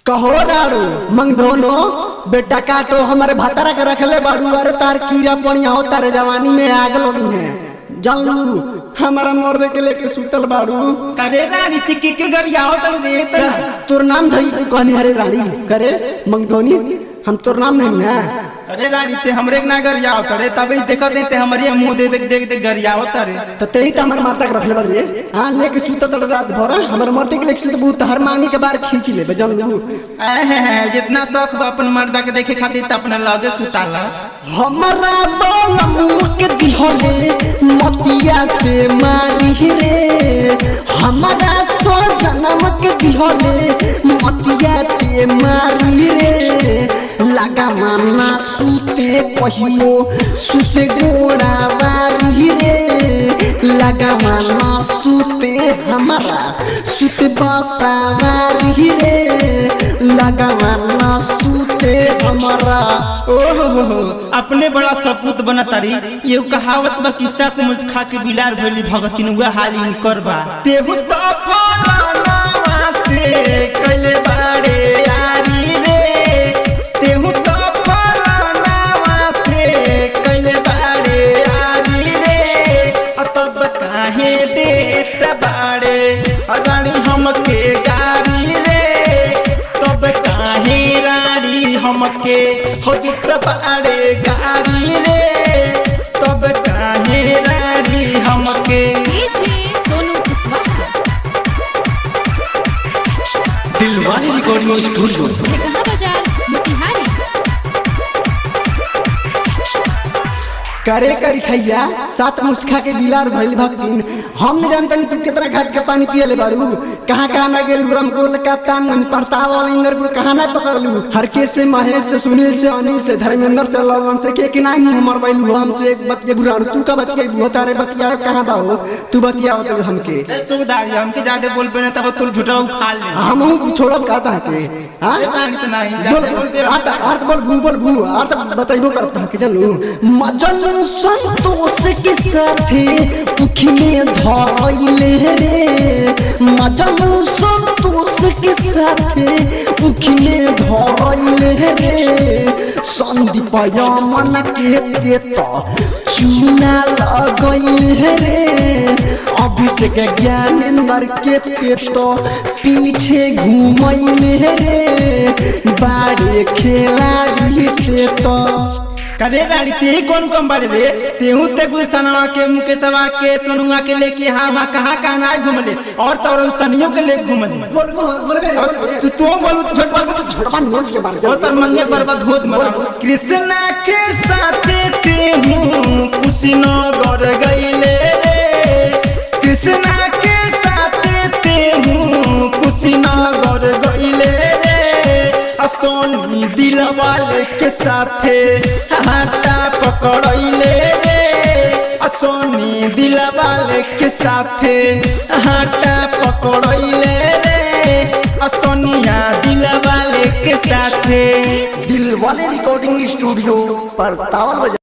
कहो राड़ू मंगधोनो बेटा काटो हमारे भतारा के रखले बाड़ू। अरे तार कीड़ा पड़िया हो तारे जवानी में आग लगी है जानलू हमारा मोरने के लेके सुतल बाड़ू। करे रानी तिक्की के घर आओ तल रे तोर नाम धई कहनी हरे रानी करे मंगधोनी हम तोर नाम नहीं है। अरे रानी ते हमरे ना घर आओ तरे तबे देखत ते हमरे मुंह दे देख घर आओ तरे त तेही त हमर माता के रखले बाड़ रे। हां लेके सुतत रात भर हमर मर्दे के लेके सुत बहुत हर मांगी के बार खींच ले जानलू। जितना शौक बा अपन मर्दा के देखे खातिर त अपना लगे सुताला। हमारा बोलम के दिहले मतिया के मारी रे हमारा सो जन्म के दिहले मतिया के मारी रे लगा माना सुते पहिलो सुते गोड़ा बारी रे लगा माना सुते हमारा सुते बसा बारी रे लगा माना सुते हमारा। ओहो अपने बड़ा सपूत बना तारी ये कहावत बा किस्सा से मुझ खा के बिलार भइली भगतिन हुआ हाल इनकर बा तेहु तो फलाना से कइले बाड़े यारी रे तेहु तो फलाना से कइले बाड़े यारी रे तब काहे देत बाड़े रानी हमके गारी रे तब काहे रानी हमके होदित बाड़े गारी रे तब काहे रानी हमके। दिलवाले रिकॉर्डिंग स्टूडियो बाजार मोतिहारी। करे करी खैया सात मुस्खा के बिलार भइल भक्तिन हम न जानतनी तू कितना घाट के पानी पियले बाड़ू कहां कहां ना गेलू रामकोल का तान परतावल इंदरपुर कहां ना पकड़लू हर के से महेश से सुनील से अनिल से धर्मेंद्र से लवन से के नहीं हमर बैलू हमसे एक बतिया बुरा तू का बतिया बुआ तारे बतिया कहां बाहो तू बतिया बता हमके सुधारी हमके ज्यादा बोल पे ना तब तू झूठा उखा ले हम छोड़ब कहता है हां रानी तो नहीं बोल अर्थ बोल भू अर्थ बताइबो करता के चलू मजन संतोष के साथे उखी में धइले रे मजन संतोष के साथे उखी में धइले रे संदीप यमन के पेट चूना लगइले रे अभिषेक ज्ञानेंद्र के पेट पीछे घूमइले रे बाड़े खिलाड़ी पेट। करे रानी ते कौन कम बारे रे तेहू ते गुसनवा के मुकेशवा के सोनुआ के लेके हां कहां ना घूमले और तो सनियों के ले घूमले बोल तू बोल झटपा नोच के बारे और तर मंगे बर्बाद होत मत कृष्णा के साथे तेहू कुशीनगर गइले रे कृष्णा के साथे तेहू कुशीनगर गइले रे सोनी दिलवाले के साथे हाथा पकड़इले रे सोनी दिलवाले के साथे हाथा पकड़इले रे सोनिया दिलवाले के साथे। दिलवाले रिकॉर्डिंग स्टूडियो पर तावल